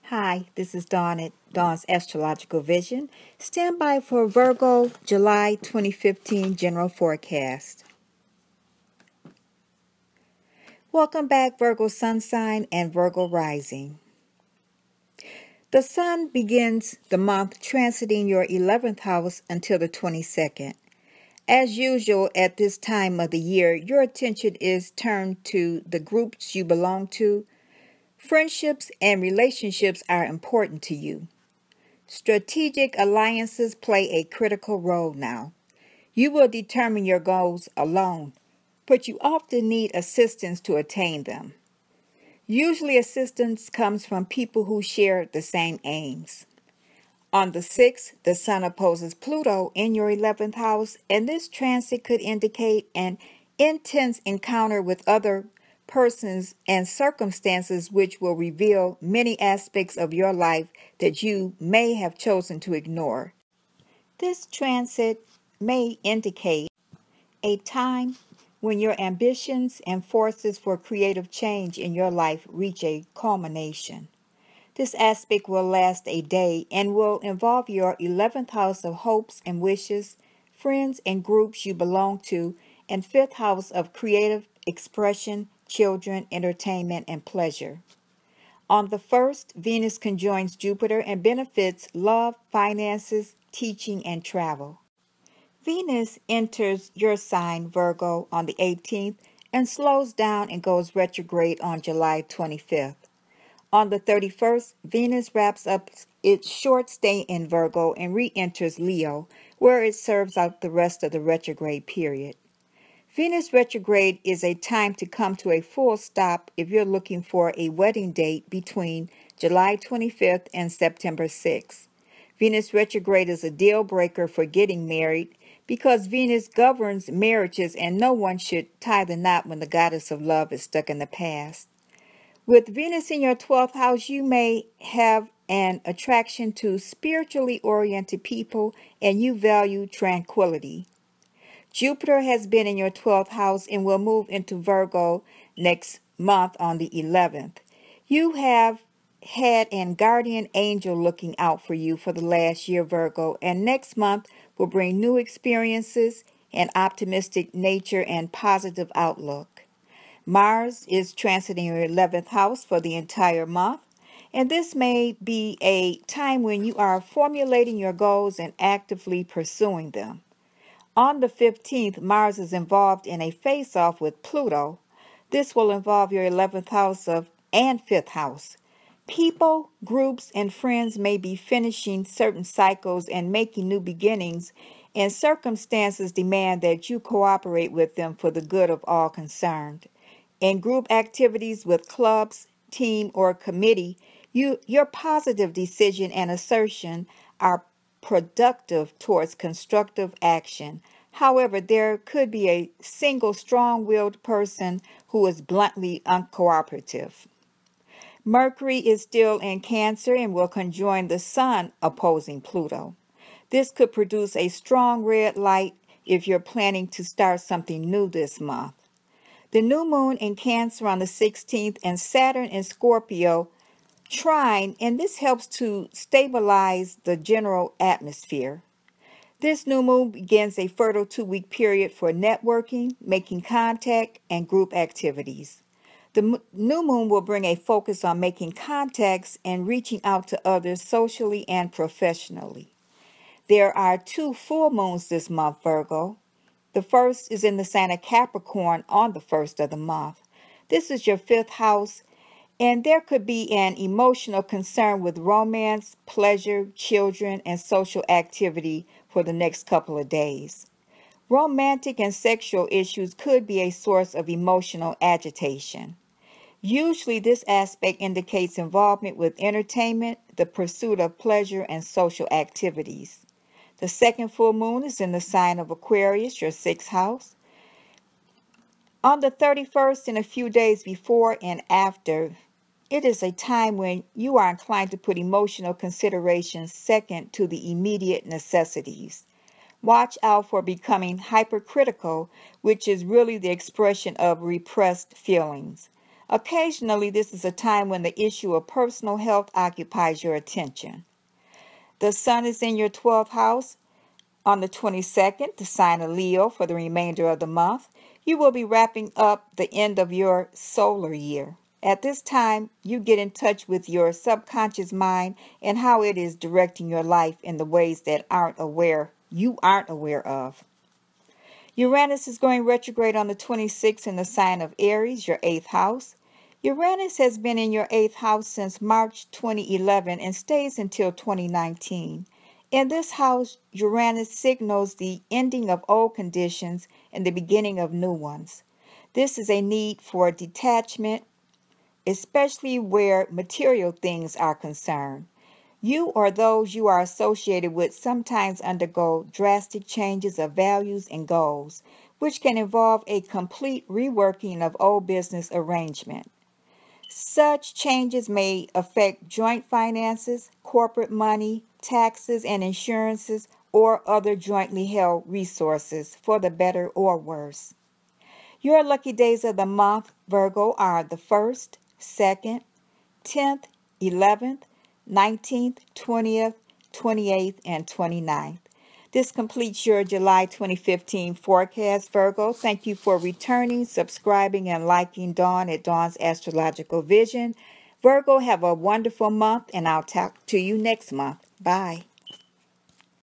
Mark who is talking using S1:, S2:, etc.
S1: Hi, this is Dawn at Dawn's Astrological Vision. Stand by for Virgo July 2015 General Forecast. Welcome back, Virgo Sun Sign and Virgo Rising. The Sun begins the month transiting your 11th house until the 22nd. As usual at this time of the year, your attention is turned to the groups you belong to. Friendships and relationships are important to you. Strategic alliances play a critical role now. You will determine your goals alone, but you often need assistance to attain them. Usually assistance comes from people who share the same aims. On the 6th, the Sun opposes Pluto in your 11th house, and this transit could indicate an intense encounter with other persons and circumstances which will reveal many aspects of your life that you may have chosen to ignore. This transit may indicate a time when your ambitions and forces for creative change in your life reach a culmination. This aspect will last a day and will involve your 11th house of hopes and wishes, friends and groups you belong to, and 5th house of creative expression, children, entertainment, and pleasure. On the 1st, Venus conjoins Jupiter and benefits love, finances, teaching, and travel. Venus enters your sign, Virgo, on the 18th and slows down and goes retrograde on July 25th. On the 31st, Venus wraps up its short stay in Virgo and re-enters Leo, where it serves out the rest of the retrograde period. Venus retrograde is a time to come to a full stop if you're looking for a wedding date between July 25th and September 6th. Venus retrograde is a deal breaker for getting married because Venus governs marriages and no one should tie the knot when the goddess of love is stuck in the past. With Venus in your 12th house, you may have an attraction to spiritually oriented people and you value tranquility. Jupiter has been in your 12th house and will move into Virgo next month on the 11th. You have had an guardian angel looking out for you for the last year, Virgo, and next month will bring new experiences, an optimistic nature, and positive outlook. Mars is transiting your 11th house for the entire month, and this may be a time when you are formulating your goals and actively pursuing them. On the 15th, Mars is involved in a face-off with Pluto. This will involve your 11th house and 5th house. People, groups, and friends may be finishing certain cycles and making new beginnings, and circumstances demand that you cooperate with them for the good of all concerned. In group activities with clubs, team, or committee, your positive decision and assertion are productive towards constructive action. However, there could be a single strong-willed person who is bluntly uncooperative. Mercury is still in Cancer and will conjoin the Sun opposing Pluto. This could produce a strong red light if you're planning to start something new this month. The new moon in Cancer on the 16th and Saturn in Scorpio trine, and this helps to stabilize the general atmosphere. This new moon begins a fertile 2-week period for networking, making contact, and group activities. The new moon will bring a focus on making contacts and reaching out to others socially and professionally. There are 2 full moons this month, Virgo. The first is in the sign of Capricorn on the 1st of the month. This is your 5th house, and there could be an emotional concern with romance, pleasure, children, and social activity for the next couple of days. Romantic and sexual issues could be a source of emotional agitation. Usually, this aspect indicates involvement with entertainment, the pursuit of pleasure, and social activities. The second full moon is in the sign of Aquarius, your 6th house. On the 31st and a few days before and after, it is a time when you are inclined to put emotional considerations second to the immediate necessities. Watch out for becoming hypercritical, which is really the expression of repressed feelings. Occasionally, this is a time when the issue of personal health occupies your attention. The sun is in your 12th house on the 22nd, the sign of Leo, for the remainder of the month. You will be wrapping up the end of your solar year. At this time, you get in touch with your subconscious mind and how it is directing your life in the ways that you aren't aware of. Uranus is going retrograde on the 26th in the sign of Aries, your 8th house. Uranus has been in your 8th house since March 2011 and stays until 2019. In this house, Uranus signals the ending of old conditions and the beginning of new ones. This is a need for detachment, especially where material things are concerned. You or those you are associated with sometimes undergo drastic changes of values and goals, which can involve a complete reworking of old business arrangement. Such changes may affect joint finances, corporate money, taxes and insurances, or other jointly held resources, for the better or worse. Your lucky days of the month, Virgo, are the 1st, 2nd, 10th, 11th, 19th, 20th, 28th, and 29th. This completes your July 2015 forecast, Virgo. Thank you for returning, subscribing, and liking Dawn at Dawn's Astrological Vision. Virgo, have a wonderful month, and I'll talk to you next month. Bye.